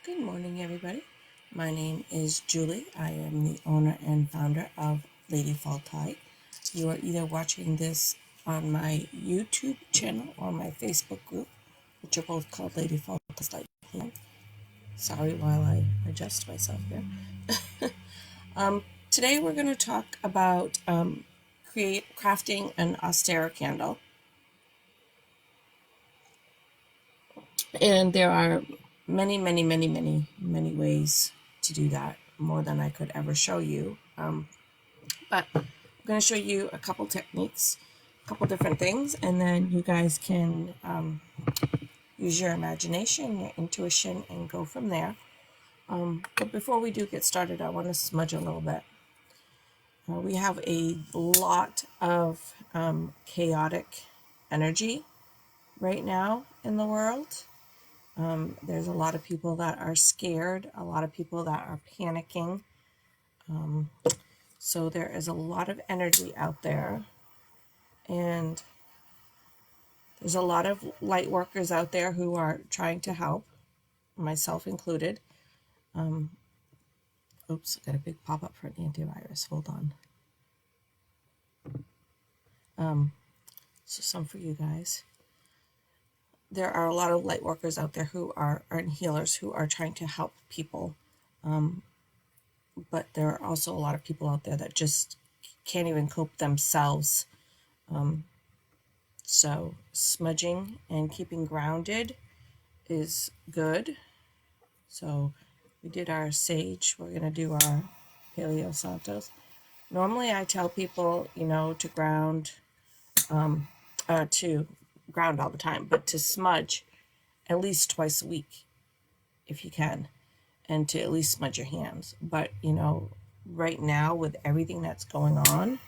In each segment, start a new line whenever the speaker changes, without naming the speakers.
Good morning, everybody. My name is Julie. I am the owner and founder of Lady Fall Tie. You are either watching this on my YouTube channel or my Facebook group, which are both called Lady Fall Tie. Sorry while I adjust myself here. Today we're going to talk about crafting an Ostara candle. And there are many ways to do that, more than I could ever show you. But I'm going to show you a couple techniques, a couple different things, and then you guys can use your imagination, your intuition, and go from there. But before we do get started, I want to smudge a little bit. We have a lot of chaotic energy right now in the world. There's a lot of people that are scared, a lot of people that are panicking. So there is a lot of energy out there, and there's a lot of light workers out there who are trying to help, myself included. Oops, I got a big pop-up for an antivirus. Hold on. So some for you guys. There are a lot of light workers out there who are healers who are trying to help people. But there are also a lot of people out there that just can't even cope themselves. So smudging and keeping grounded is good. So we did our sage. We're going to do our Paleo Santos. Normally I tell people, to ground, all the time, but to smudge at least twice a week if you can, and to at least smudge your hands. But, right now with everything that's going on,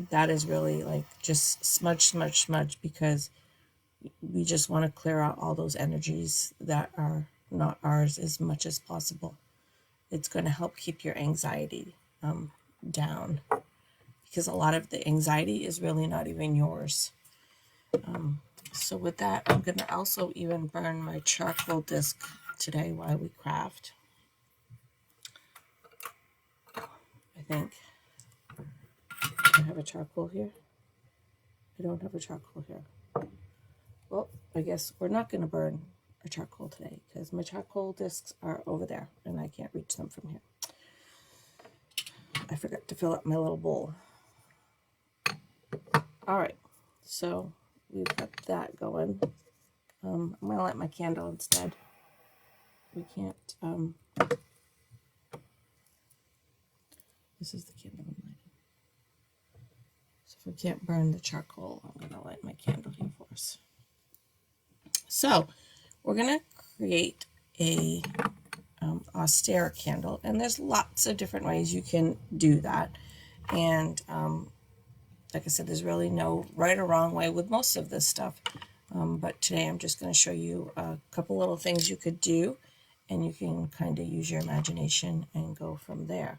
that is really like just smudge, because we just want to clear out all those energies that are not ours as much as possible. It's going to help keep your anxiety down, because a lot of the anxiety is really not even yours. So with that, I'm going to also even burn my charcoal disc today while we craft. I think I have a charcoal here. I don't have a charcoal here. Well, I guess we're not going to burn a charcoal today, because my charcoal discs are over there and I can't reach them from here. I forgot to fill up my little bowl. All right, so we've got that going. I'm going to light my candle instead. We can't, this is the candle I'm lighting. So if we can't burn the charcoal, I'm going to light my candle here for us. So we're going to create a Ostara candle, and there's lots of different ways you can do that. And like I said, there's really no right or wrong way with most of this stuff. But today I'm just going to show you a couple little things you could do, and you can kind of use your imagination and go from there.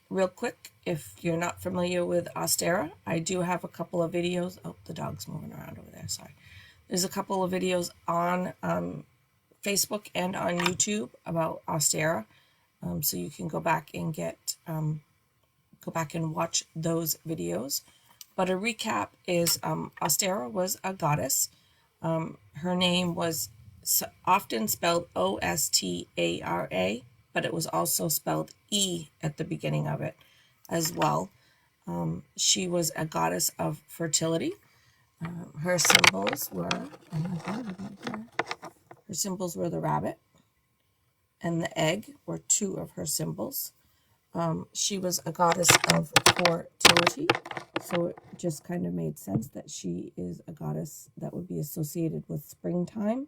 Real quick, if you're not familiar with Ostara, I do have a couple of videos. Oh, the dog's moving around over there. Sorry. There's a couple of videos on Facebook and on YouTube about Ostara. So you can go back and watch those videos. But a recap is Ostara was a goddess. Her name was often spelled Ostara, but it was also spelled E at the beginning of it as well. She was a goddess of fertility. Her symbols were the rabbit and the egg were two of her symbols. She was a goddess of fertility, so it just kind of made sense that she is a goddess that would be associated with springtime.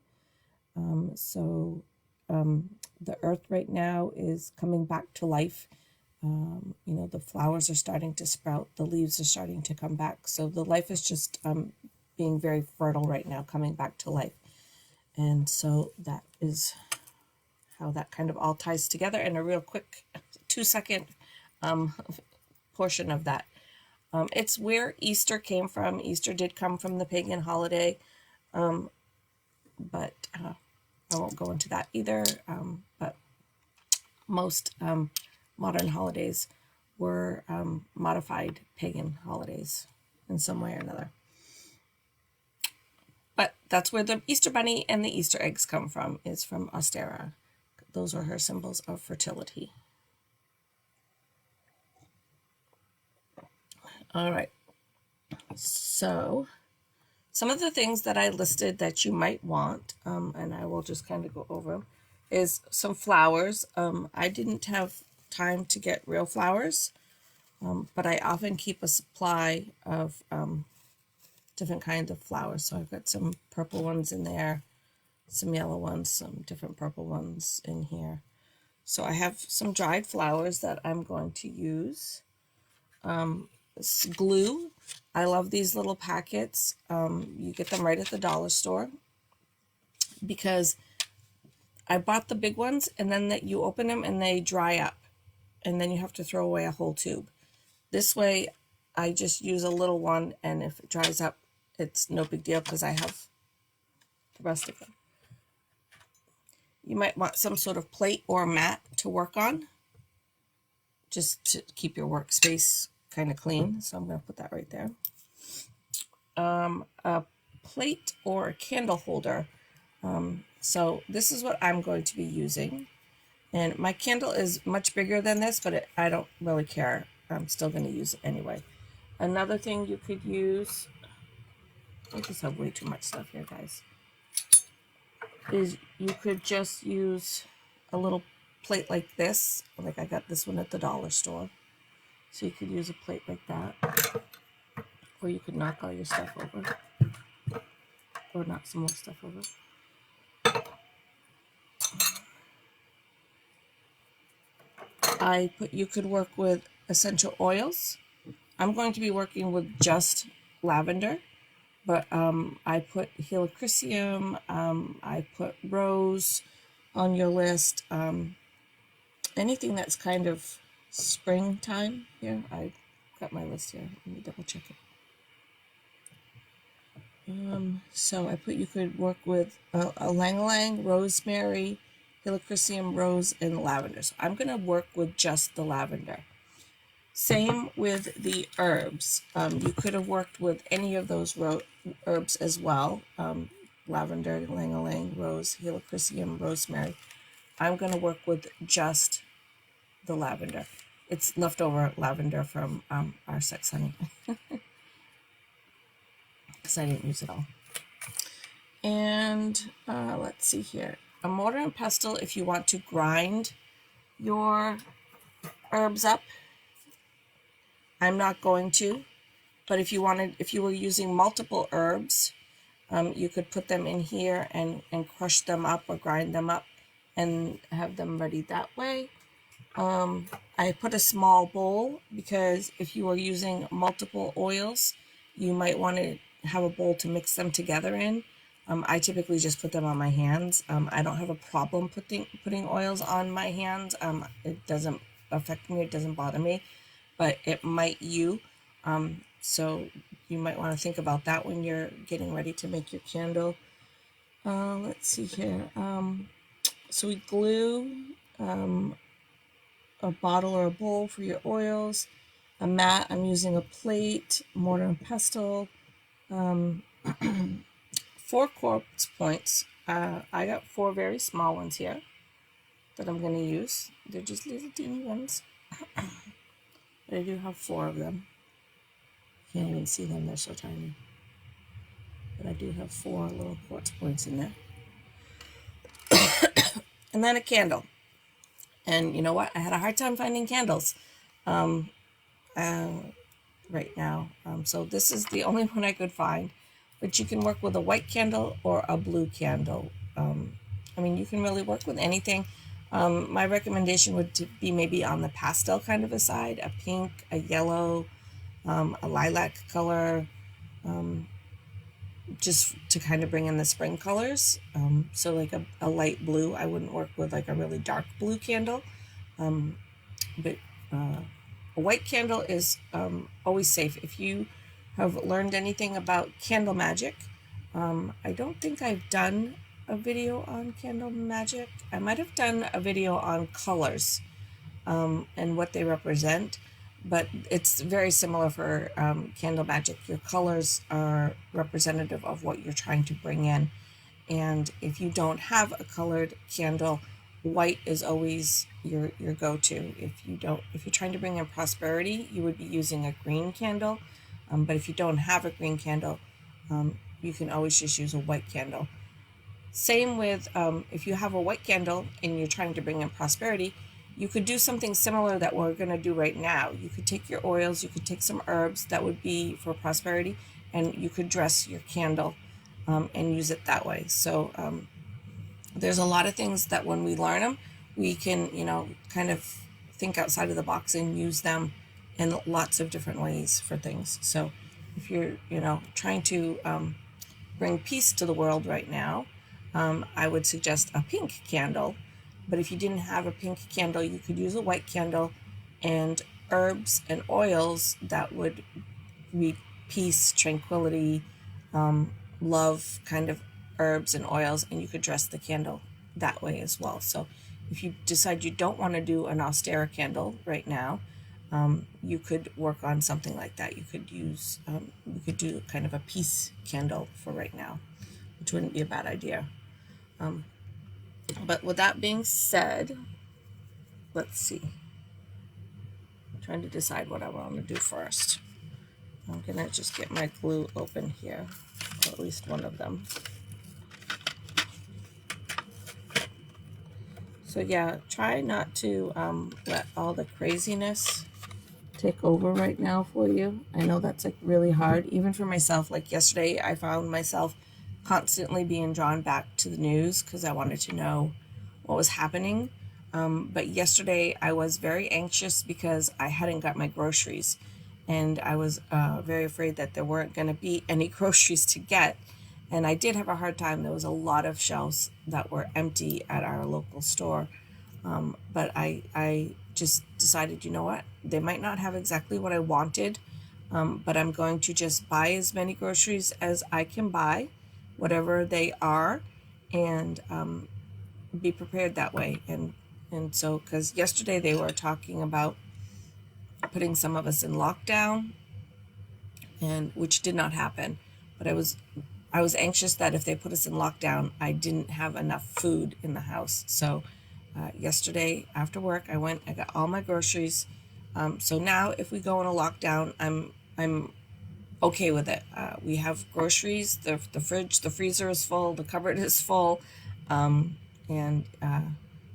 The earth right now is coming back to life. The flowers are starting to sprout, the leaves are starting to come back. So the life is just being very fertile right now, coming back to life. And so that is how that kind of all ties together in a real quick 2-second portion of that. It's where Easter came from. Easter did come from the pagan holiday, but I won't go into that either, but most modern holidays were modified pagan holidays in some way or another. But that's where the Easter Bunny and the Easter eggs come from, is from Ostara. Those are her symbols of fertility. All right. So some of the things that I listed that you might want, and I will just kind of go over them, is some flowers. I didn't have time to get real flowers, but I often keep a supply of different kinds of flowers. So I've got some purple ones in there, some yellow ones, some different purple ones in here. So I have some dried flowers that I'm going to use. Glue. I love these little packets. You get them right at the dollar store, because I bought the big ones, and then that you open them and they dry up, and then you have to throw away a whole tube. This way, I just use a little one, and if it dries up, it's no big deal because I have the rest of them. You might want some sort of plate or mat to work on, just to keep your workspace kind of clean. So I'm going to put that right there. A plate or a candle holder. So this is what I'm going to be using. And my candle is much bigger than this, but I don't really care. I'm still going to use it anyway. Another thing you could use, I just have way too much stuff here, guys, is you could just use a little plate like this. Like I got this one at the dollar store. So you could use a plate like that. Or you could knock all your stuff over. Or knock some more stuff over. You could work with essential oils. I'm going to be working with just lavender, but I put helichrysum, I put rose on your list. Anything that's kind of springtime here. I got my list here. Let me double check it. So I put you could work with a ylang-ylang, rosemary, helichrysum, rose, and lavender. So I'm going to work with just the lavender. Same with the herbs. You could have worked with any of those herbs as well. Lavender, ylang-ylang, rose, helichrysum, rosemary. I'm going to work with just the lavender. It's leftover lavender from our sex honey. Because I didn't use it all. And let's see here. A mortar and pestle if you want to grind your herbs up. I'm not going to, but if you were using multiple herbs, you could put them in here and crush them up or grind them up and have them ready that way. I put a small bowl because if you are using multiple oils, you might want to have a bowl to mix them together in. I typically just put them on my hands. I don't have a problem putting oils on my hands. It doesn't affect me. It doesn't bother me, but it might you. So you might want to think about that when you're getting ready to make your candle. Let's see here. So we glue a bottle or a bowl for your oils. A mat, I'm using a plate, mortar and pestle. 4 quartz points. I got 4 very small ones here that I'm going to use. They're just little teeny ones. But I do have 4 of them. Can't even see them, they're so tiny. But I do have 4 little quartz points in there. And then a candle. And you know what? I had a hard time finding candles right now. So this is the only one I could find. But you can work with a white candle or a blue candle. I mean, you can really work with anything. My recommendation would be maybe on the pastel kind of a side, a pink, a yellow, a lilac color, just to kind of bring in the spring colors. So like a light blue, I wouldn't work with like a really dark blue candle. But a white candle is always safe. If you have learned anything about candle magic, I don't think I've done a video on candle magic. I might have done a video on colors and what they represent, but it's very similar for candle magic. Your colors are representative of what you're trying to bring in. And if you don't have a colored candle, white is always your go-to. If you're trying to bring in prosperity, you would be using a green candle. But if you don't have a green candle, you can always just use a white candle. Same with if you have a white candle and you're trying to bring in prosperity, you could do something similar that we're going to do right now. You could take your oils, you could take some herbs that would be for prosperity, and you could dress your candle and use it that way. So there's a lot of things that when we learn them, we can, kind of think outside of the box and use them in lots of different ways for things. So if you're, trying to bring peace to the world right now, I would suggest a pink candle. But if you didn't have a pink candle, you could use a white candle and herbs and oils that would be peace, tranquility, love kind of herbs and oils, and you could dress the candle that way as well. So if you decide you don't want to do an Ostara candle right now, you could work on something like that. You could use, you could do kind of a peace candle for right now, which wouldn't be a bad idea. But with that being said, let's see. I'm trying to decide what I want to do first. I'm going to just get my glue open here, or at least one of them. So yeah, try not to let all the craziness take over right now for you. I know that's like really hard, even for myself. Like yesterday, I found myself constantly being drawn back to the news because I wanted to know what was happening. But yesterday I was very anxious because I hadn't got my groceries, and I was very afraid that there weren't going to be any groceries to get. And I did have a hard time. There was a lot of shelves that were empty at our local store. But I just decided, you know what? They might not have exactly what I wanted, but I'm going to just buy as many groceries as I can buy, whatever they are, and be prepared that way. And so, because yesterday they were talking about putting some of us in lockdown, and which did not happen. But I was anxious that if they put us in lockdown, I didn't have enough food in the house. So yesterday after work, I got all my groceries. So now if we go in a lockdown, I'm okay with it. We have groceries, the fridge, the freezer is full, the cupboard is full.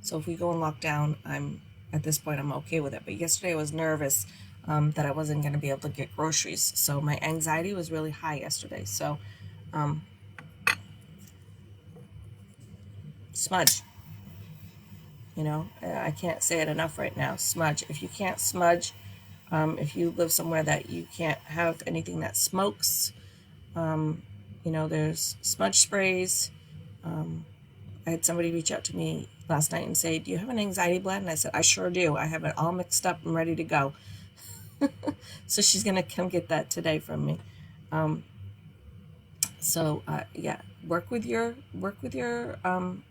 So if we go in lockdown, at this point, I'm okay with it. But yesterday I was nervous that I wasn't going to be able to get groceries. So my anxiety was really high yesterday. So smudge. I can't say it enough right now. Smudge. If you can't smudge, if you live somewhere that you can't have anything that smokes, there's smudge sprays. I had somebody reach out to me last night and say, do you have an anxiety blend? And I said, I sure do. I have it all mixed up and ready to go. So she's going to come get that today from me. Yeah, work with your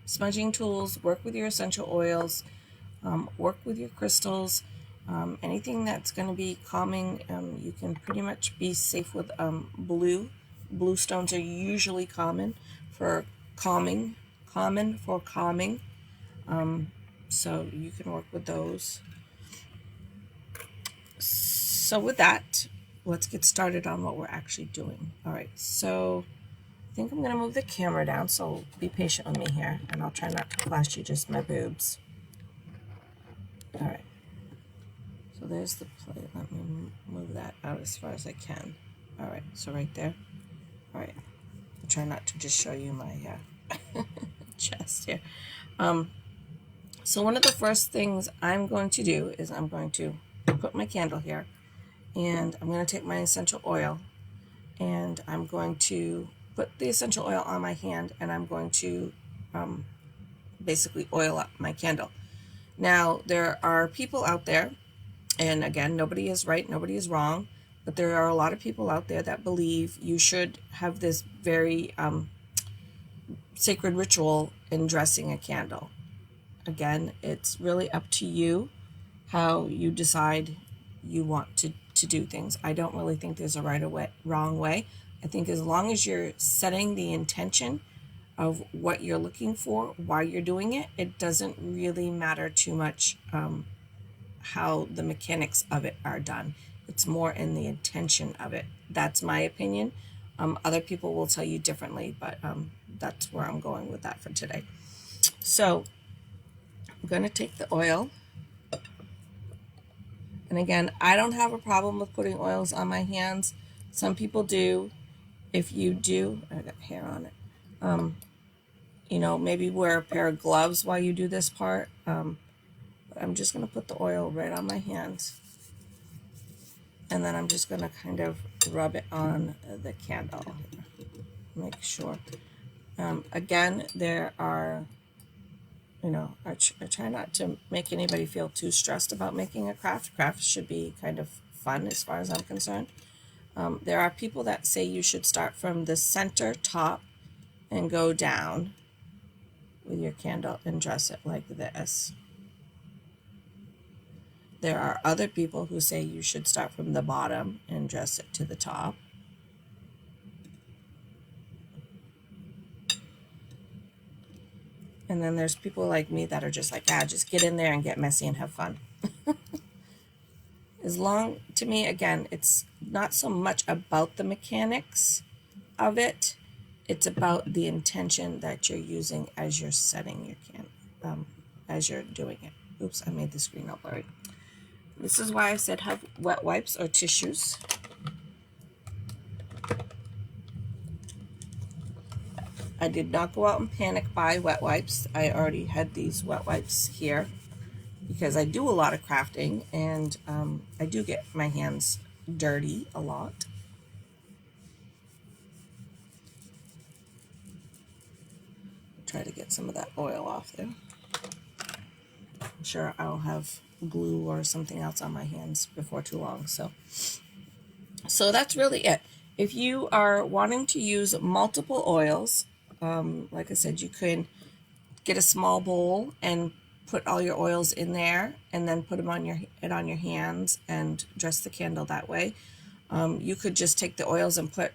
smudging tools, work with your essential oils, work with your crystals, anything that's going to be calming. You can pretty much be safe with blue stones are usually common for calming. So you can work with those. So with that, let's get started on what we're actually doing. All right, so I think I'm going to move the camera down, so be patient with me here, and I'll try not to flash you just my boobs. All right, so there's the plate. Let me move that out as far as I can. All right, so right there. All right, I'll try not to just show you my chest here. So one of the first things I'm going to do is I'm going to put my candle here, and I'm going to take my essential oil, and I'm going to put the essential oil on my hand, and I'm going to basically oil up my candle. Now, there are people out there, and again, nobody is right, nobody is wrong, but there are a lot of people out there that believe you should have this very sacred ritual in dressing a candle. Again, it's really up to you how you decide you want to do things. I don't really think there's a right or wrong way. I think as long as you're setting the intention of what you're looking for while you're doing it, it doesn't really matter too much how the mechanics of it are done. It's more in the intention of it. That's my opinion. Other people will tell you differently, but that's where I'm going with that for today. So I'm going to take the oil. And again, I don't have a problem with putting oils on my hands. Some people do. If you do, I got hair on it. You know, maybe wear a pair of gloves while you do this part. But I'm just going to put the oil right on my hands. And then I'm just going to kind of rub it on the candle. Make sure. Again, there are, you know, I try not to make anybody feel too stressed about making a craft. Crafts should be kind of fun as far as I'm concerned. There are people that say you should start from the center top and go down with your candle and dress it like this. There are other people who say you should start from the bottom and dress it to the top. And then there's people like me that are just like, just get in there and get messy and have fun. To me, again, it's not so much about the mechanics of it. It's about the intention that you're using as you're setting your candle, as you're doing it. Oops, I made the screen all blurry. This is why I said have wet wipes or tissues. I did not go out and panic buy wet wipes. I already had these wet wipes here because I do a lot of crafting and I do get my hands dirty a lot. Try to get some of that oil off there. I'm sure I'll have glue or something else on my hands before too long. So that's really it. If you are wanting to use multiple oils, like I said, you could get a small bowl and put all your oils in there and then put them on your hands and dress the candle that way. You could just take the oils and put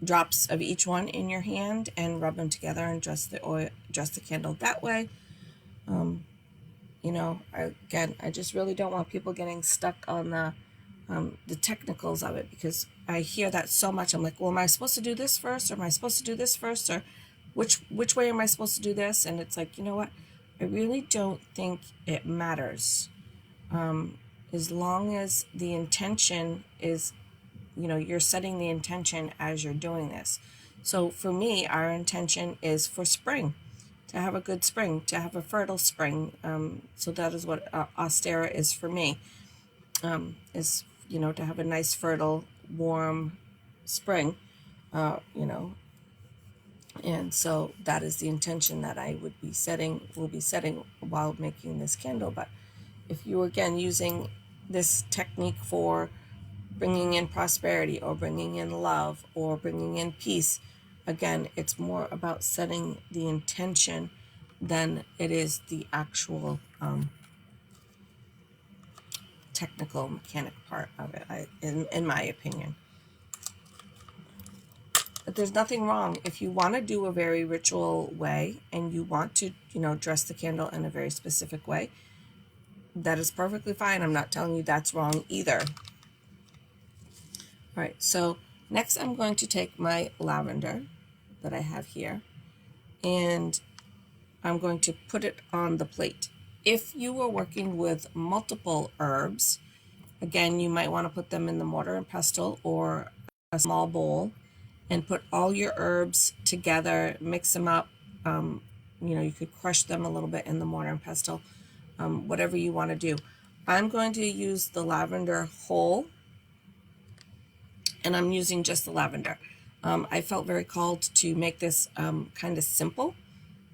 drops of each one in your hand and rub them together and dress the candle that way. You know, I just really don't want people getting stuck on the technicals of it, because I hear that so much. I'm like, well, am I supposed to do this first, or am I supposed to do this first, or which way am I supposed to do this? And it's like, you know what? I really don't think it matters. As long as the intention is, you know, you're setting the intention as you're doing this. So for me, our intention is for spring, to have a good spring, to have a fertile spring. So that is what Ostara is for me, is, you know, to have a nice, fertile, warm spring, you know. And so that is the intention that I will be setting while making this candle. But if you, again, using this technique for bringing in prosperity or bringing in love or bringing in peace, again, it's more about setting the intention than it is the actual technical mechanic part of it, in my opinion. But there's nothing wrong if you want to do a very ritual way and you want to, you know, dress the candle in a very specific way. That is perfectly fine. I'm not telling you that's wrong either. All right, so next I'm going to take my lavender that I have here and I'm going to put it on the plate. If you were working with multiple herbs, again, you might want to put them in the mortar and pestle or a small bowl and put all your herbs together, mix them up. You know, you could crush them a little bit in the mortar and pestle, whatever you want to do. I'm going to use the lavender whole, and I'm using just the lavender. I felt very called to make this kind of simple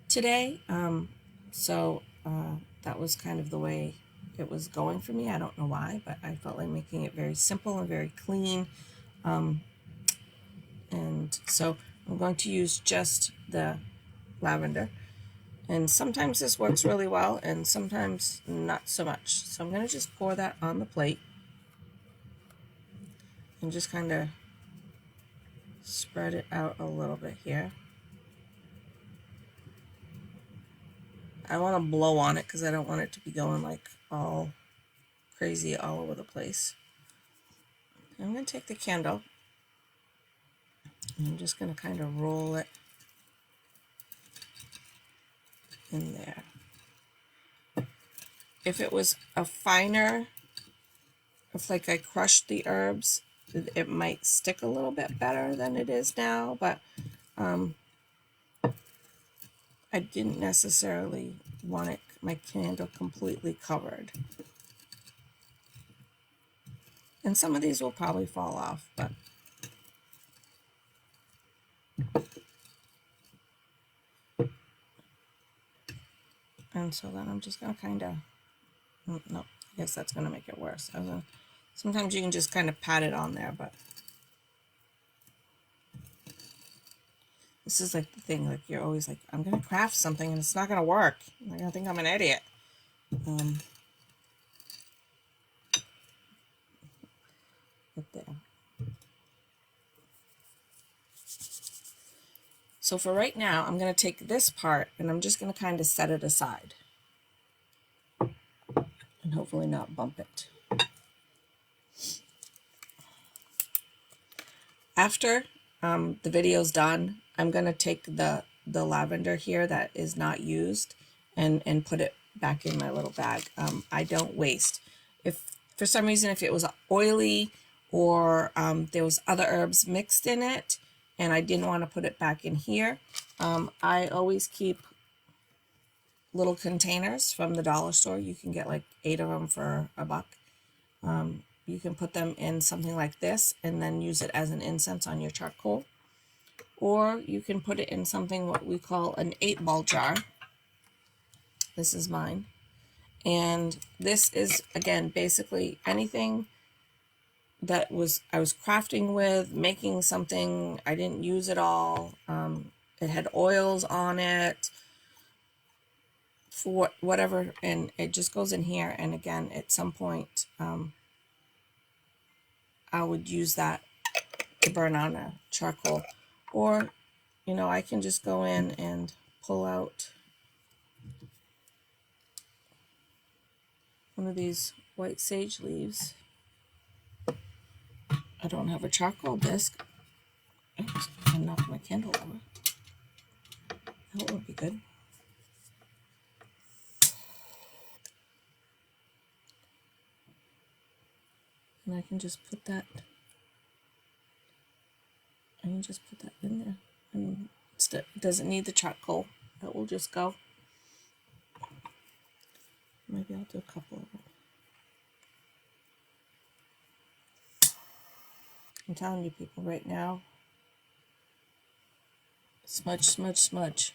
today, so that was kind of the way it was going for me. I don't know why, but I felt like making it very simple and very clean. And so I'm going to use just the lavender. And sometimes this works really well and sometimes not so much. So I'm going to just pour that on the plate and just kind of spread it out a little bit here. I want to blow on it because I don't want it to be going like all crazy all over the place. I'm going to take the candle and I'm just going to kind of roll it in there. If it was a finer, if like I crushed the herbs, it might stick a little bit better than it is now, but I didn't necessarily want it, my candle completely covered. And some of these will probably fall off, but and so then I'm just gonna kind of, no, I guess that's gonna make it worse. Sometimes you can just kind of pat it on there, but this is like the thing, like you're always like, I'm gonna craft something and it's not gonna work. They're gonna think I'm an idiot. Right there. So for right now, I'm gonna take this part and I'm just gonna kind of set it aside and hopefully not bump it. After the video's done, I'm going to take the lavender here that is not used and put it back in my little bag. I don't waste. If for some reason, if it was oily or there was other herbs mixed in it and I didn't want to put it back in here, I always keep little containers from the dollar store. You can get like 8 of them for $1. You can put them in something like this and then use it as an incense on your charcoal. Or you can put it in something what we call an 8-ball jar. This is mine. And this is, again, basically anything that I was crafting with, making something, I didn't use it all. It had oils on it, for whatever, and it just goes in here. And again, at some point, I would use that to burn on a charcoal. Or, you know, I can just go in and pull out one of these white sage leaves. I don't have a charcoal disc. Oops, I knocked my candle over. That would be good. And I can just put that in there. And it doesn't need the charcoal. That will just go. Maybe I'll do a couple of them. I'm telling you people right now, smudge, smudge, smudge.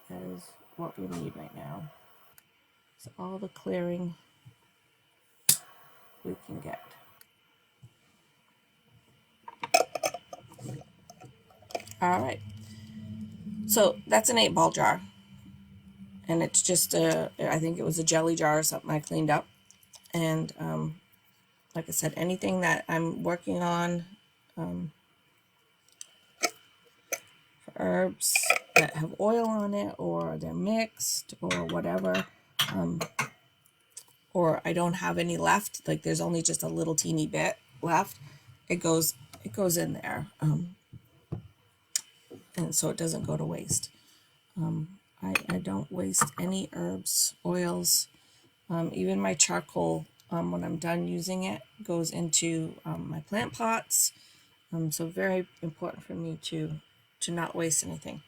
That is what we need right now. So all the clearing we can get. All right. So that's an 8-ball jar. And it's just I think it was a jelly jar or something I cleaned up. And like I said, anything that I'm working on for herbs that have oil on it, or they're mixed, or whatever, or I don't have any left, like there's only just a little teeny bit left, it goes in there, and so it doesn't go to waste. I don't waste any herbs, oils, even my charcoal. When I'm done using it, goes into my plant pots. So very important for me to not waste anything.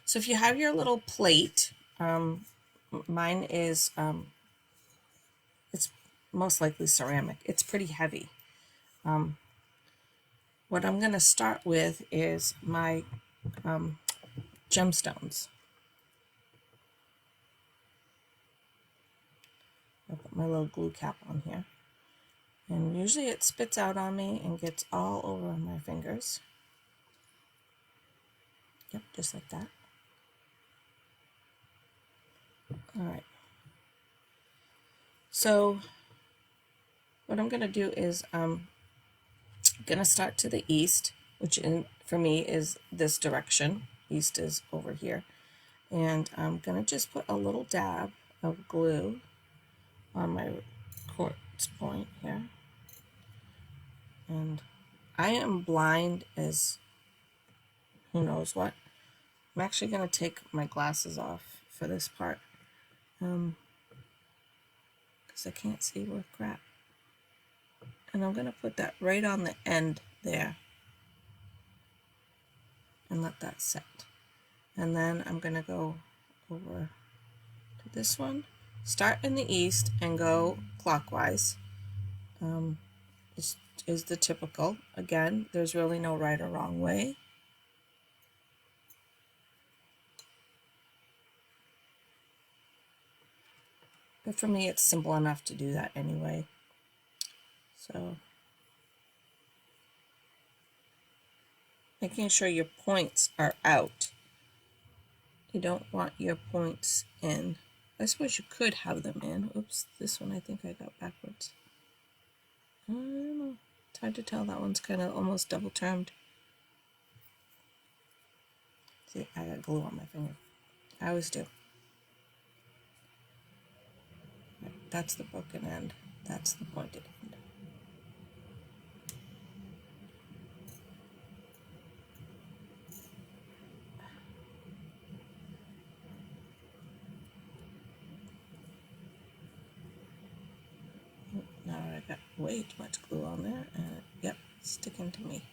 So if you have your little plate, mine is, it's most likely ceramic. It's pretty heavy. What I'm going to start with is my gemstones. I'll put my little glue cap on here. And usually it spits out on me and gets all over my fingers. Yep, just like that. All right. So what I'm going to do is I'm going to start to the east, which for me is this direction. East is over here. And I'm going to just put a little dab of glue on my quartz point here. And I am blind as who knows what. I'm actually going to take my glasses off for this part because I can't see worth crap. And I'm going to put that right on the end there and let that set. And then I'm going to go over to this one, start in the east and go clockwise. This is the typical. Again, there's really no right or wrong way. But for me, it's simple enough to do that anyway. So making sure your points are out. You don't want your points in. I suppose you could have them in. Oops, this one I think I got backwards. I don't know. It's hard to tell. That one's kind of almost double termed. See, I got glue on my finger. I always do. That's the broken end. That's the pointed end. Now I got way too much glue on there, and yep, it's sticking to me.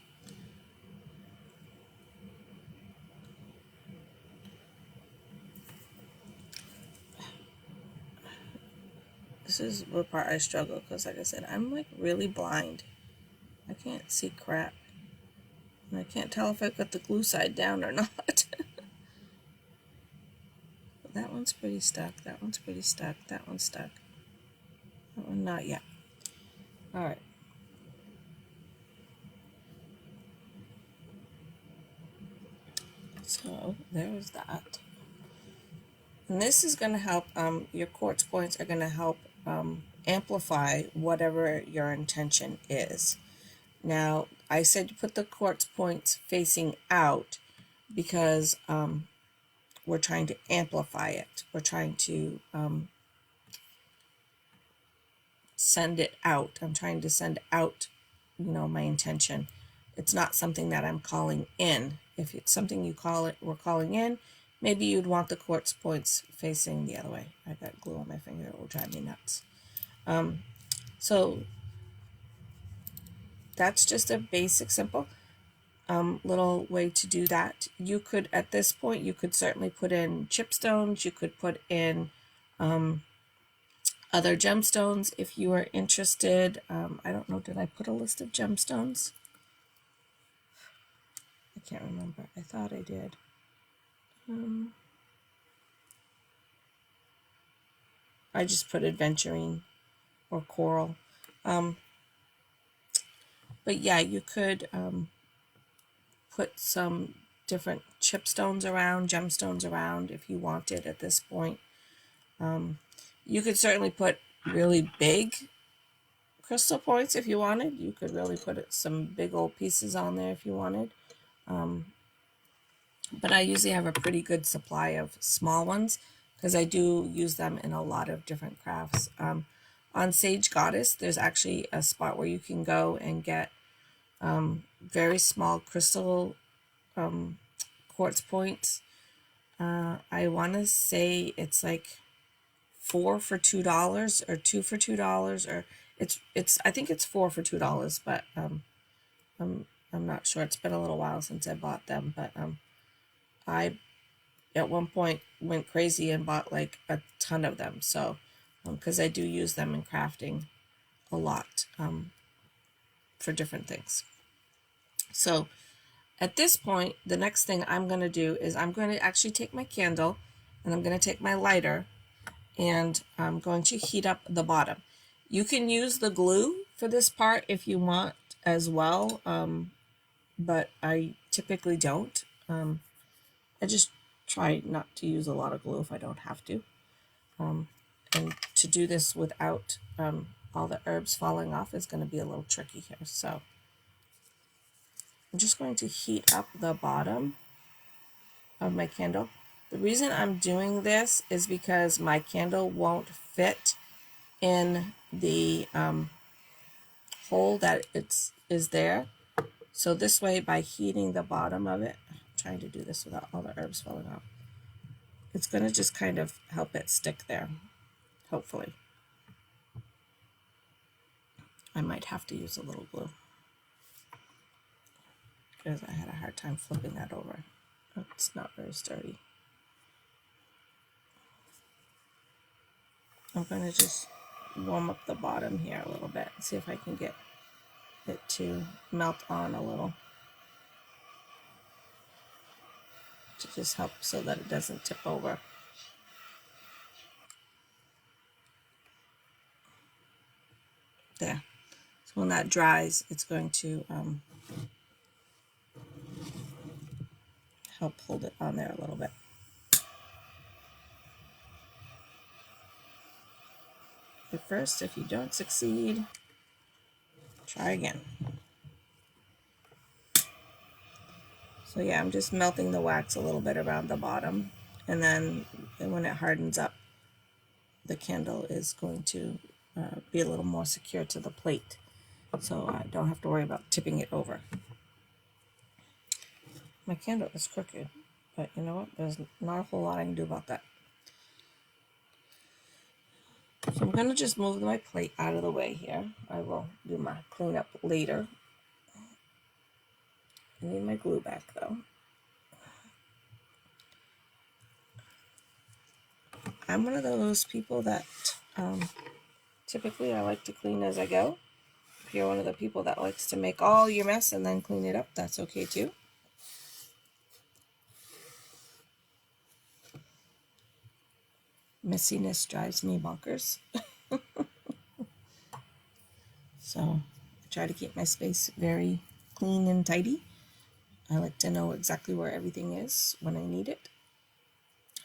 This is the part I struggle because, like I said, I'm like really blind. I can't see crap. And I can't tell if I got the glue side down or not. That one's pretty stuck. That one's pretty stuck. That one's stuck. That one not yet. All right. So there's that. And this is going to help, your quartz points are going to help amplify whatever your intention is. Now, I said you put the quartz points facing out because we're trying to amplify it. We're trying to send it out. I'm trying to send out, my intention. It's not something that I'm calling in. If it's something we're calling in, maybe you'd want the quartz points facing the other way. I got glue on my finger. It will drive me nuts. So that's just a basic, simple little way to do that. You could, at this point, you could certainly put in chipstones. You could put in other gemstones if you are interested. I don't know, did I put a list of gemstones? I can't remember. I thought I did. I just put adventurine or coral. But yeah, you could put some different chipstones around, gemstones around if you wanted at this point. You could certainly put really big crystal points if you wanted. You could really put some big old pieces on there if you wanted. But I usually have a pretty good supply of small ones because I do use them in a lot of different crafts. On Sage Goddess, there's actually a spot where you can go and get very small crystal quartz points. I want to say it's like 4 for $2 or 2 for $2, or it's I think it's 4 for $2, but I'm not sure. It's been a little while since I bought them, but I at one point went crazy and bought like a ton of them. So because I do use them in crafting a lot for different things. So at this point, the next thing I'm going to do is I'm going to actually take my candle and I'm going to take my lighter and I'm going to heat up the bottom. You can use the glue for this part if you want as well, but I typically don't. I just try not to use a lot of glue if I don't have to. And to do this without all the herbs falling off is going to be a little tricky here. So I'm just going to heat up the bottom of my candle. The reason I'm doing this is because my candle won't fit in the hole that is there. So this way, by heating the bottom of it, I'm trying to do this without all the herbs falling off, it's going to just kind of help it stick there, hopefully. I might have to use a little glue because I had a hard time flipping that over. It's not very sturdy. I'm going to just warm up the bottom here a little bit and see if I can get it to melt on a little, to just help so that it doesn't tip over. There. So when that dries, it's going to help hold it on there a little bit. But first, if you don't succeed, try again. So yeah, I'm just melting the wax a little bit around the bottom, and then when it hardens up, the candle is going to be a little more secure to the plate, so I don't have to worry about tipping it over. My candle is crooked, but you know what? There's not a whole lot I can do about that. So I'm going to just move my plate out of the way here. I will do my cleanup later. I need my glue back though. I'm one of those people that typically I like to clean as I go. If you're one of the people that likes to make all your mess and then clean it up, that's okay too. Messiness drives me bonkers. So I try to keep my space very clean and tidy. I like to know exactly where everything is when I need it.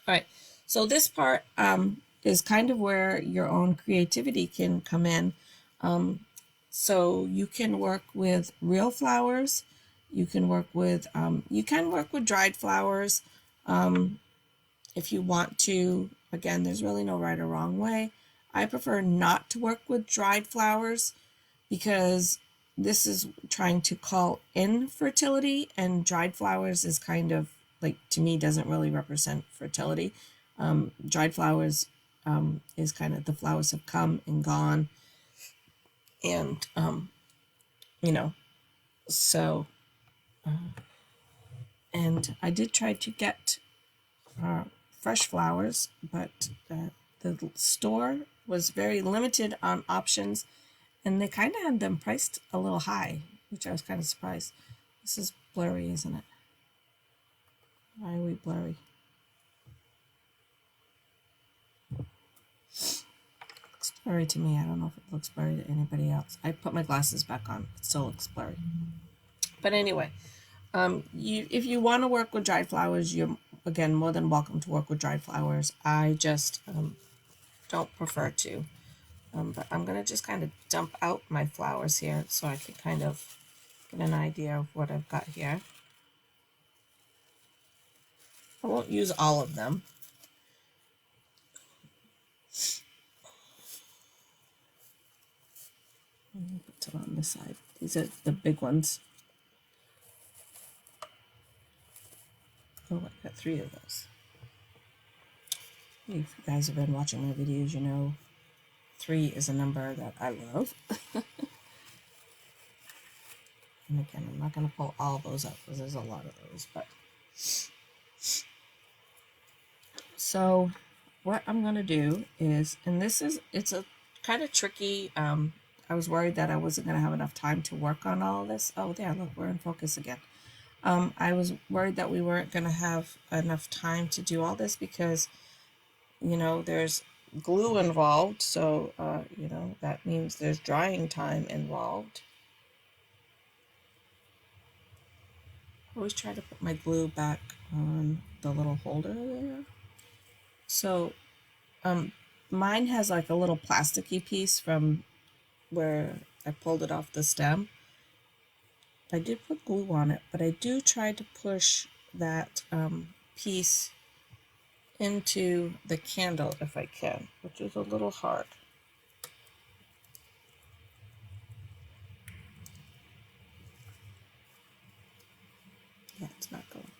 All right, so this part is kind of where your own creativity can come in. So you can work with real flowers. You can work with dried flowers if you want to. Again, there's really no right or wrong way. I prefer not to work with dried flowers because this is trying to call in fertility, and dried flowers is kind of like, to me, doesn't really represent fertility. Dried flowers is kind of, the flowers have come and gone, and so and I did try to get fresh flowers, but the store was very limited on options, and they kind of had them priced a little high, which I was kind of surprised. This is blurry, isn't it? Why are we blurry? Looks blurry to me. I don't know if it looks blurry to anybody else. I put my glasses back on. It still looks blurry. But anyway, if you want to work with dried flowers, you're, again, more than welcome to work with dried flowers. I just don't prefer to. But I'm going to just kind of dump out my flowers here so I can kind of get an idea of what I've got here. I won't use all of them. Put some on this side. These are the big ones. Oh, I got 3 of those. If you guys have been watching my videos, you know 3 is a number that I love. And again, I'm not going to pull all those up because there's a lot of those. But so what I'm going to do is, and it's a kind of tricky, I was worried that I wasn't going to have enough time to work on all of this. Oh, there, look, we're in focus again. I was worried that we weren't going to have enough time to do all this because, there's glue involved. So, that means there's drying time involved. I always try to put my glue back on the little holder there. So mine has like a little plasticky piece from where I pulled it off the stem. I did put glue on it, but I do try to push that piece into the candle if I can, which is a little hard. Yeah, it's not going.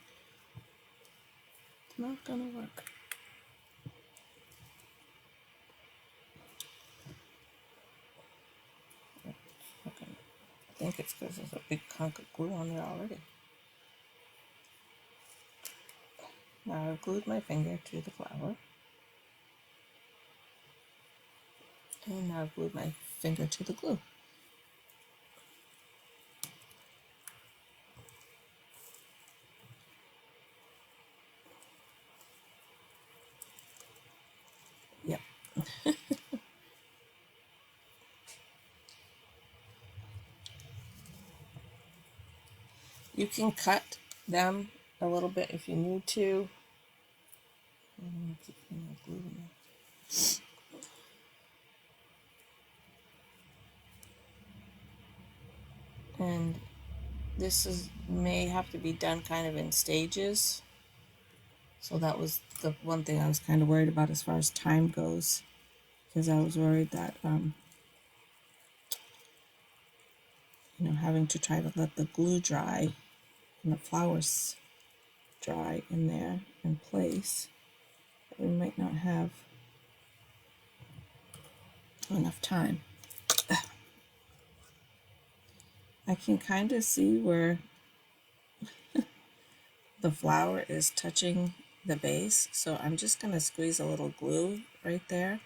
It's not gonna work. Okay. I think it's because there's a big hunk of glue on there already. Now I've glued my finger to the flower. And now I've glued my finger to the glue. Yep. You can cut them a little bit if you need to. Keep glue in there. And this may have to be done kind of in stages. So that was the one thing I was kind of worried about as far as time goes, because I was worried that having to try to let the glue dry and the flowers dry in there in place, we might not have enough time. I can kind of see where the flower is touching the base, so I'm just going to squeeze a little glue right there.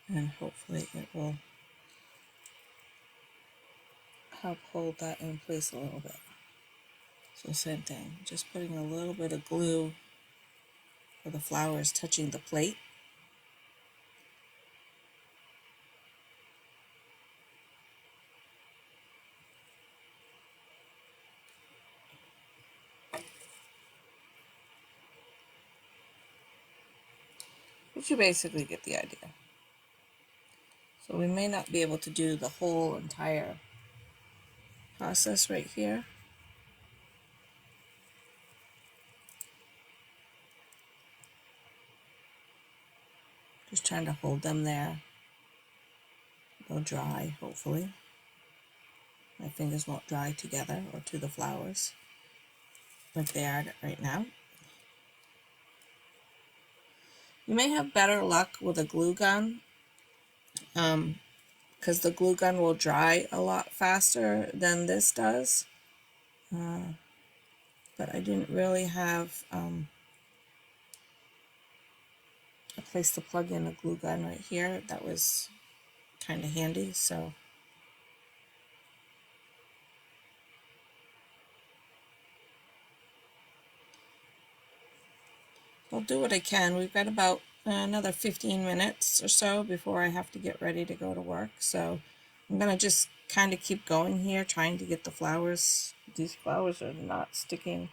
And hopefully it will help hold that in place a little bit. So same thing, just putting a little bit of glue where the flower is touching the plate. But you basically get the idea. So we may not be able to do the whole entire process right here. Just trying to hold them there. They'll dry, hopefully. My fingers won't dry together or to the flowers like they are right now. You may have better luck with a glue gun, because the glue gun will dry a lot faster than this does. But I didn't really have a place to plug in a glue gun right here. That was kind of handy, so I'll do what I can. We've got about another 15 minutes or so before I have to get ready to go to work, so I'm going to just kind of keep going here, trying to get the flowers. These flowers are not sticking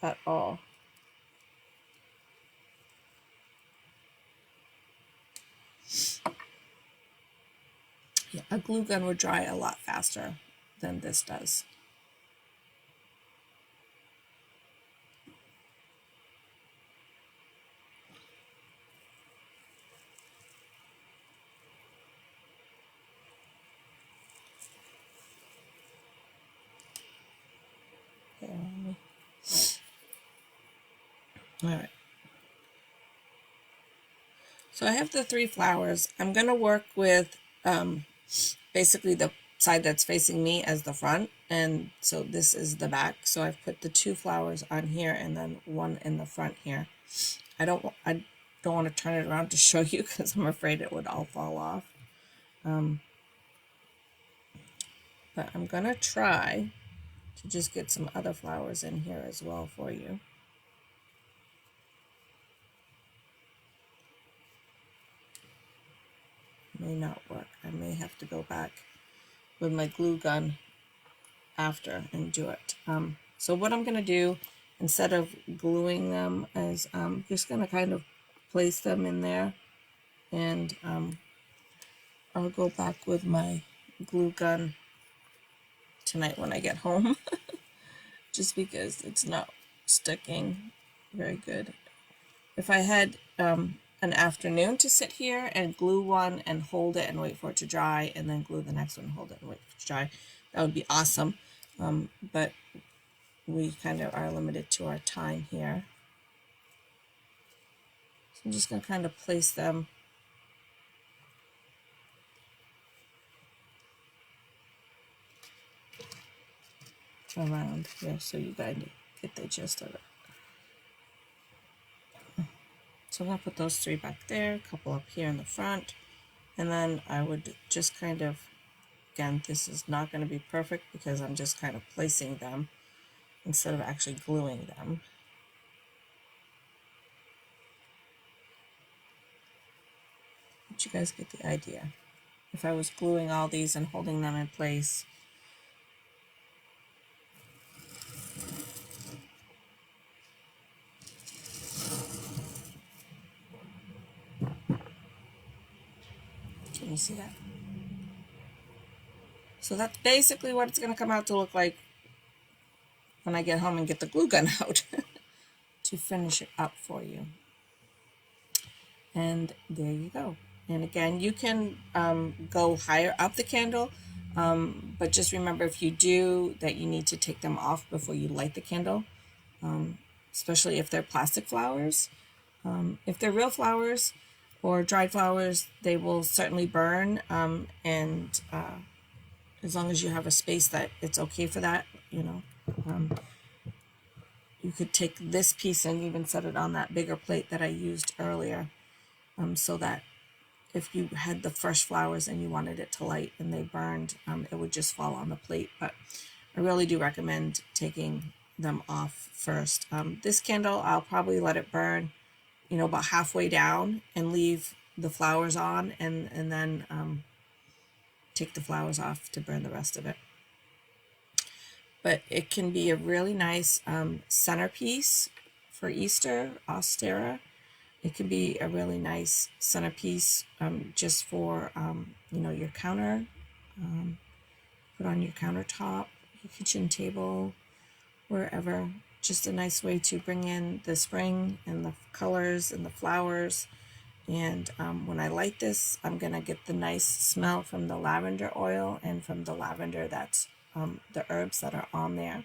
at all. Yeah, a glue gun would dry a lot faster than this does. All right. So I have the 3 flowers. I'm going to work with basically the side that's facing me as the front, and so this is the back. So I've put the 2 flowers on here and then 1 in the front here. I don't want to turn it around to show you because I'm afraid it would all fall off. But I'm going to try to just get some other flowers in here as well for you. May not work. I may have to go back with my glue gun after and do it. So what I'm going to do, instead of gluing them, is I'm just going to kind of place them in there, and I'll go back with my glue gun tonight when I get home, just because it's not sticking very good. If I had an afternoon to sit here and glue one and hold it and wait for it to dry, and then glue the next one, hold it and wait for it to dry, that would be awesome. But we kind of are limited to our time here. So I'm just going to kind of place them around here so you guys get the gist of it. So I'm going to put those 3 back there, a couple up here in the front, and then I would just kind of, again, this is not going to be perfect because I'm just kind of placing them instead of actually gluing them. But you guys get the idea. If I was gluing all these and holding them in place, can you see that? So that's basically what it's going to come out to look like when I get home and get the glue gun out to finish it up for you. And there you go. And again, you can go higher up the candle, but just remember, if you do, that you need to take them off before you light the candle, especially if they're plastic flowers. If they're real flowers or dried flowers, they will certainly burn, and as long as you have a space that it's okay for that, you know. You could take this piece and even set it on that bigger plate that I used earlier, so that if you had the fresh flowers and you wanted it to light and they burned, it would just fall on the plate. But I really do recommend taking them off first. This candle, I'll probably let it burn, you know, about halfway down and leave the flowers on, and then take the flowers off to burn the rest of it. But it can be a really nice centerpiece for Easter, Ostara. It can be a really nice centerpiece just for, you know, your counter, put on your countertop, your kitchen table, wherever. Just a nice way to bring in the spring and the colors and the flowers. And when I light this, I'm going to get the nice smell from the lavender oil and from the lavender that's the herbs that are on there.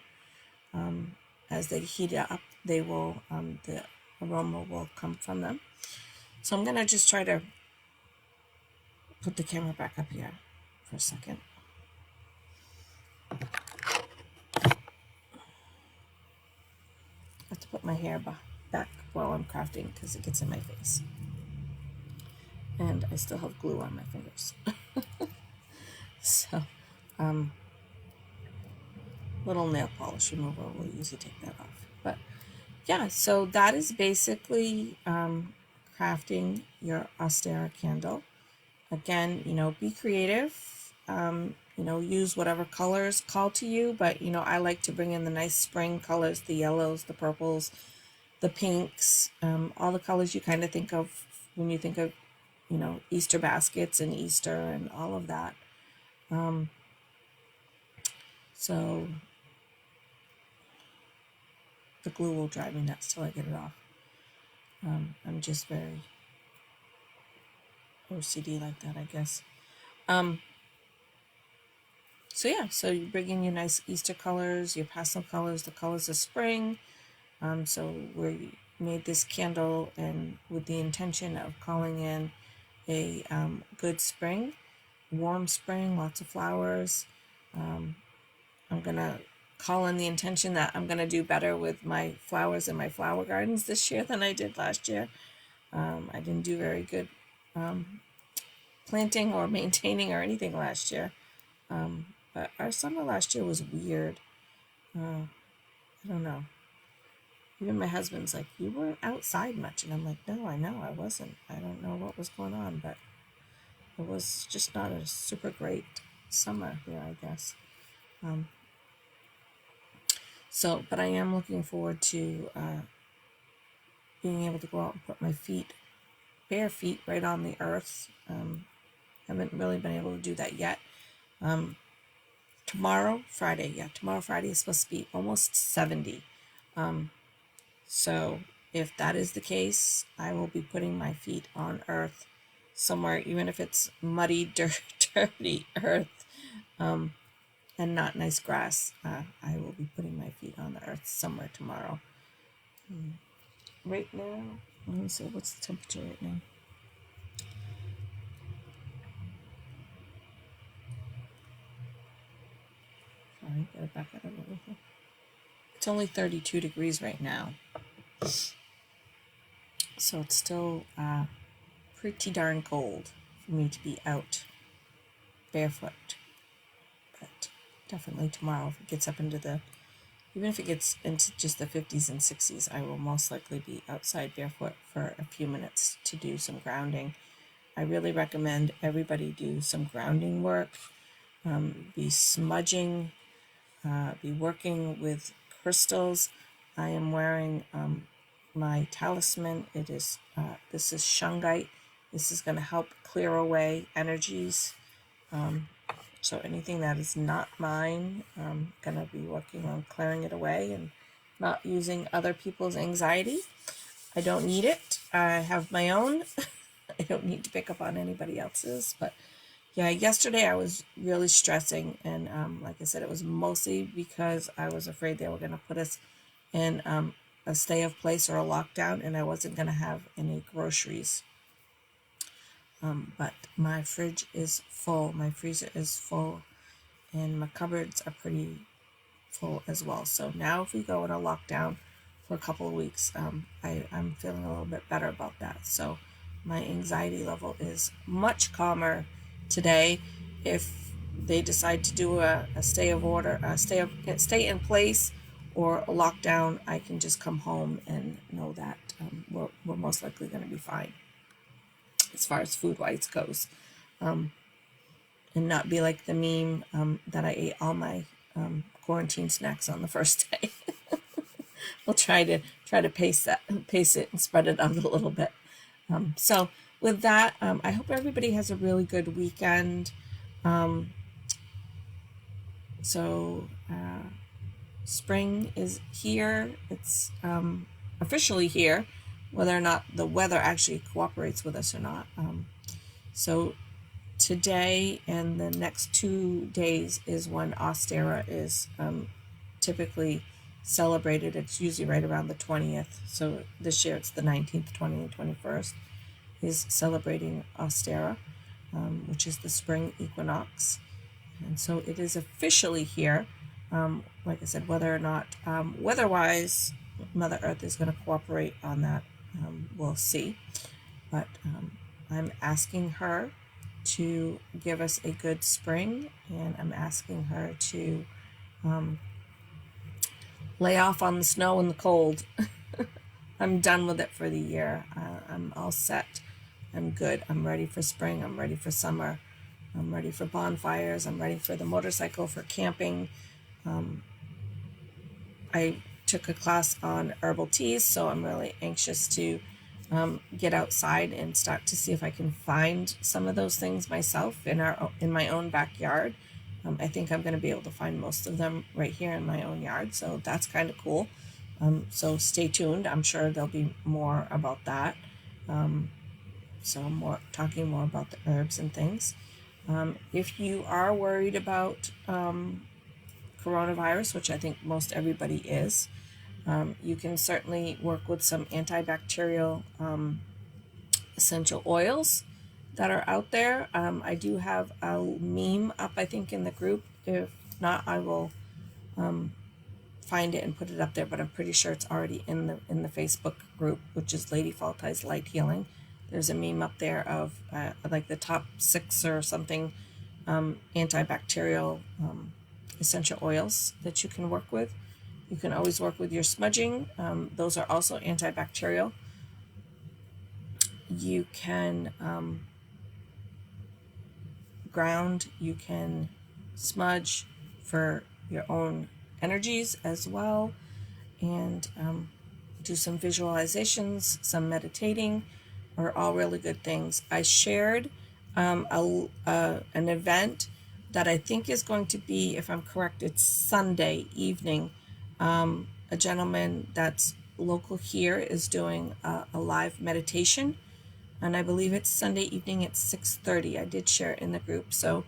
As they heat up, they will, the aroma will come from them. So I'm going to just try to put the camera back up here for a second. I have to put my hair back while I'm crafting because it gets in my face. And I still have glue on my fingers. So, little nail polish remover will usually take that off. But yeah, so that is basically crafting your Ostara candle. Again, you know, be creative. You know, use whatever colors call to you, but you know, I like to bring in the nice spring colors, the yellows, the purples, the pinks, all the colors you kind of think of when you think of, you know, Easter baskets and Easter and all of that. So the glue will drive me nuts till I get it off. I'm just very OCD like that, I guess. So yeah, so you bring in your nice Easter colors, your pastel colors, the colors of spring. So we made this candle and with the intention of calling in a good spring, warm spring, lots of flowers. I'm gonna call in the intention that I'm gonna do better with my flowers in my flower gardens this year than I did last year. I didn't do very good planting or maintaining or anything last year. But our summer last year was weird. I don't know. Even my husband's like, you weren't outside much. And I'm like, no, I know I wasn't. I don't know what was going on, but it was just not a super great summer here, I guess. So, but I am looking forward to being able to go out and put my bare feet, right on the earth. Haven't really been able to do that yet. Tomorrow Friday is supposed to be almost 70. So if that is the case, I will be putting my feet on earth somewhere, even if it's muddy, dirty earth, and not nice grass. I will be putting my feet on the earth somewhere tomorrow. Right now, let me see, what's the temperature right now? Sorry, gotta back out of everything. It's only 32 degrees right now. So it's still pretty darn cold for me to be out barefoot. But definitely tomorrow, if it gets up into even if it gets into just the 50s and 60s, I will most likely be outside barefoot for a few minutes to do some grounding. I really recommend everybody do some grounding work, be smudging, be working with crystals. I am wearing my talisman. This is shungite. This is going to help clear away energies. So anything that is not mine, I'm going to be working on clearing it away and not using other people's anxiety. I don't need it. I have my own. I don't need to pick up on anybody else's. But yeah, yesterday I was really stressing. And like I said, it was mostly because I was afraid they were going to put us in a stay of place or a lockdown, and I wasn't going to have any groceries. But my fridge is full, my freezer is full, and my cupboards are pretty full as well. So now if we go in a lockdown for a couple of weeks, I'm feeling a little bit better about that. So my anxiety level is much calmer today. If they decide to do a stay in place or a lockdown, I can just come home and know that we're most likely going to be fine as far as food-wise goes, and not be like the meme that I ate all my quarantine snacks on the first day. We'll try to pace it and spread it out a little bit. So with that, I hope everybody has a really good weekend. Spring is here. It's officially here, whether or not the weather actually cooperates with us or not. So today and the next 2 days is when Ostara is typically celebrated. It's usually right around the 20th. So this year it's the 19th, 20th, and 21st is celebrating Ostara, which is the spring equinox. And so it is officially here. Like I said, whether or not weather-wise Mother Earth is going to cooperate on that, we'll see. But I'm asking her to give us a good spring, and I'm asking her to lay off on the snow and the cold. I'm done with it for the year. I'm all set. I'm good. I'm ready for spring. I'm ready for summer. I'm ready for bonfires. I'm ready for the motorcycle, for camping. I took a class on herbal teas, so I'm really anxious to get outside and start to see if I can find some of those things myself in my own backyard. I think I'm going to be able to find most of them right here in my own yard, so that's kind of cool. So stay tuned. I'm sure there'll be more about that. So talking more about the herbs and things. If you are worried about coronavirus, which I think most everybody is, you can certainly work with some antibacterial essential oils that are out there. I do have a meme up, I think, in the group. If not, I will find it and put it up there, but I'm pretty sure it's already in the Facebook group, which is Lady Faltai's Light Healing. There's a meme up there of like the top 6 or something antibacterial essential oils that you can work with. You can always work with your smudging. Those are also antibacterial. You can ground, you can smudge for your own energies as well, and do some visualizations, some meditating, are all really good things. I shared an event that I think is going to be, if I'm correct, it's Sunday evening. A gentleman that's local here is doing a live meditation, and I believe it's Sunday evening at 6:30. I did share it in the group, so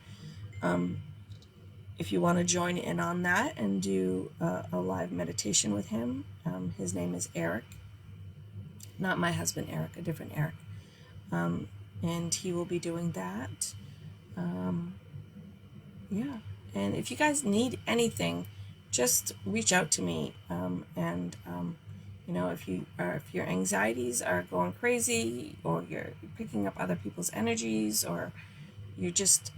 if you want to join in on that and do a live meditation with him, his name is Eric. Not my husband Eric, a different Eric. And he will be doing that. Yeah. And if you guys need anything, just reach out to me. If your anxieties are going crazy, or you're picking up other people's energies, or you're just,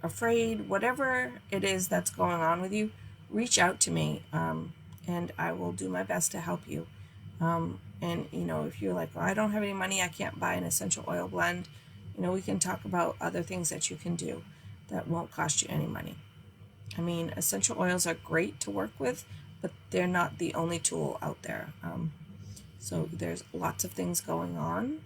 afraid, whatever it is that's going on with you, reach out to me, and I will do my best to help you. If you're like, well, I don't have any money, I can't buy an essential oil blend, we can talk about other things that you can do that won't cost you any money. I mean, essential oils are great to work with, but they're not the only tool out there. So there's lots of things going on.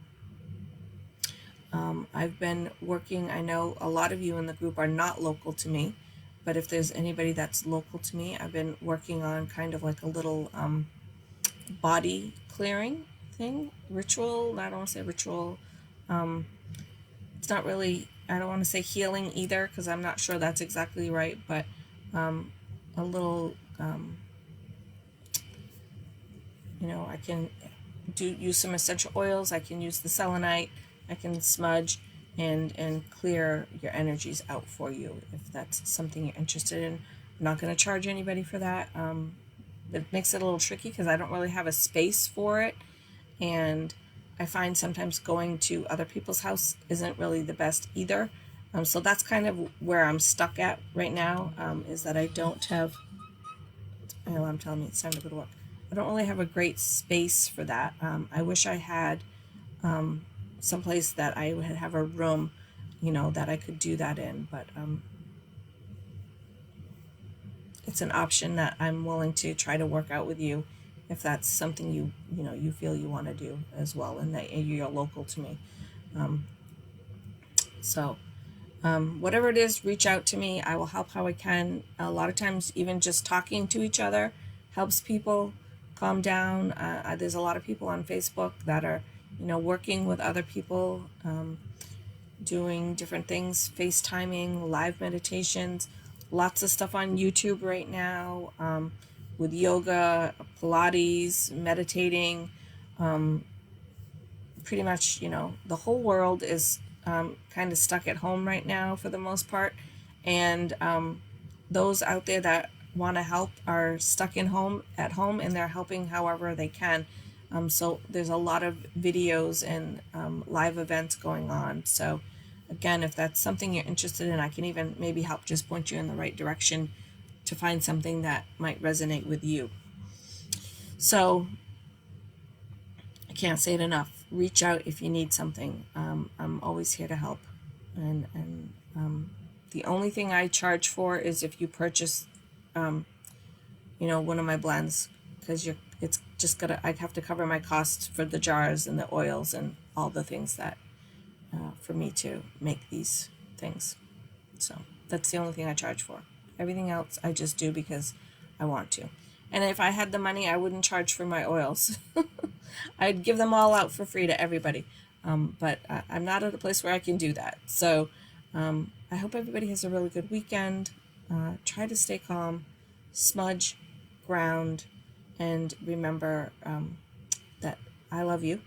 I've been working, I know a lot of you in the group are not local to me, but if there's anybody that's local to me, I've been working on kind of like a little body clearing thing, ritual. I don't want to say ritual. It's not really, I don't want to say healing either, because I'm not sure that's exactly right, but a little, I can use some essential oils. I can use the selenite. I can smudge and clear your energies out for you if that's something you're interested in. I'm not going to charge anybody for that. It makes it a little tricky because I don't really have a space for it, and I find sometimes going to other people's house isn't really the best either. So that's kind of where I'm stuck at right now, is that I don't have, my alarm telling me it's time to go to work. I don't really have a great space for that. I wish I had someplace that I would have a room, that I could do that in, but it's an option that I'm willing to try to work out with you if that's something you feel you want to do as well, and that you're local to me. Whatever it is, reach out to me. I will help how I can. A lot of times, even just talking to each other helps people calm down. There's a lot of people on Facebook that are, working with other people, doing different things, FaceTiming, live meditations, lots of stuff on YouTube right now, with yoga, Pilates, meditating. Pretty much, the whole world is kind of stuck at home right now for the most part, and those out there that want to help are stuck at home, and they're helping however they can. So there's a lot of videos and live events going on. So again, if that's something you're interested in, I can even maybe help just point you in the right direction to find something that might resonate with you. So I can't say it enough. Reach out if you need something. I'm always here to help. And the only thing I charge for is if you purchase, one of my blends, because it's just I'd have to cover my costs for the jars and the oils and all the things that for me to make these things. So that's the only thing I charge for. Everything else I just do because I want to. And if I had the money, I wouldn't charge for my oils. I'd give them all out for free to everybody. But I'm not at a place where I can do that. So I hope everybody has a really good weekend. Try to stay calm, smudge, ground, and remember that I love you.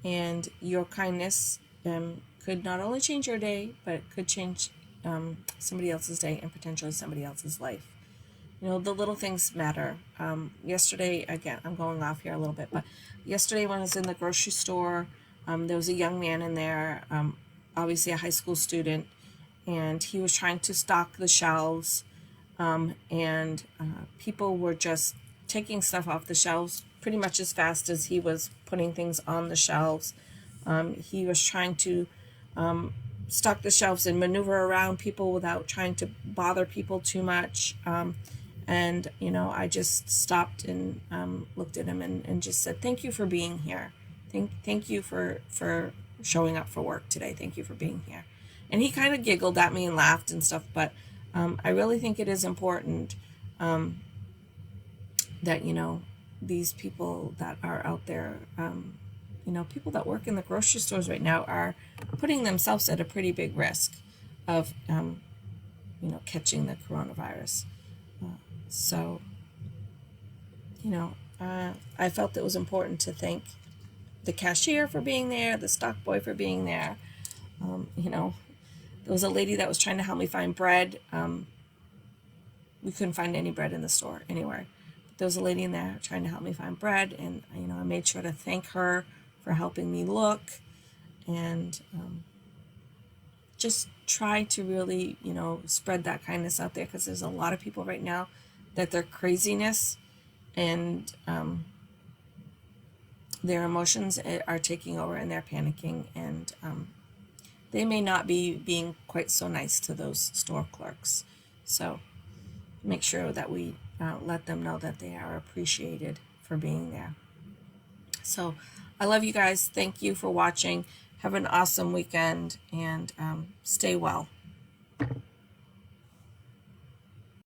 And your kindness could not only change your day, but it could change somebody else's day and potentially somebody else's life. The little things matter. Yesterday, again, I'm going off here a little bit, but yesterday when I was in the grocery store, there was a young man in there, obviously a high school student, and he was trying to stock the shelves, and people were just taking stuff off the shelves pretty much as fast as he was putting things on the shelves. He was trying to stock the shelves and maneuver around people without trying to bother people too much. And, you know, I just stopped and looked at him and just said, thank you for being here. Thank you for showing up for work today. Thank you for being here. And he kind of giggled at me and laughed and stuff, but I really think it is important that, you know, these people that are out there, you know, people that work in the grocery stores right now are putting themselves at a pretty big risk of, you know, catching the coronavirus. So, you know, I felt it was important to thank the cashier for being there, the stock boy for being there. You know, there was a lady that was trying to help me find bread. We couldn't find any bread in the store anywhere. But there was a lady in there trying to help me find bread, and, you know, I made sure to thank her for helping me look, and just try to really, you know, spread that kindness out there, because there's a lot of people right now that their craziness and their emotions are taking over, and they're panicking, and they may not be being quite so nice to those store clerks. So make sure that we let them know that they are appreciated for being there. So I love you guys. Thank you for watching. Have an awesome weekend, and stay well.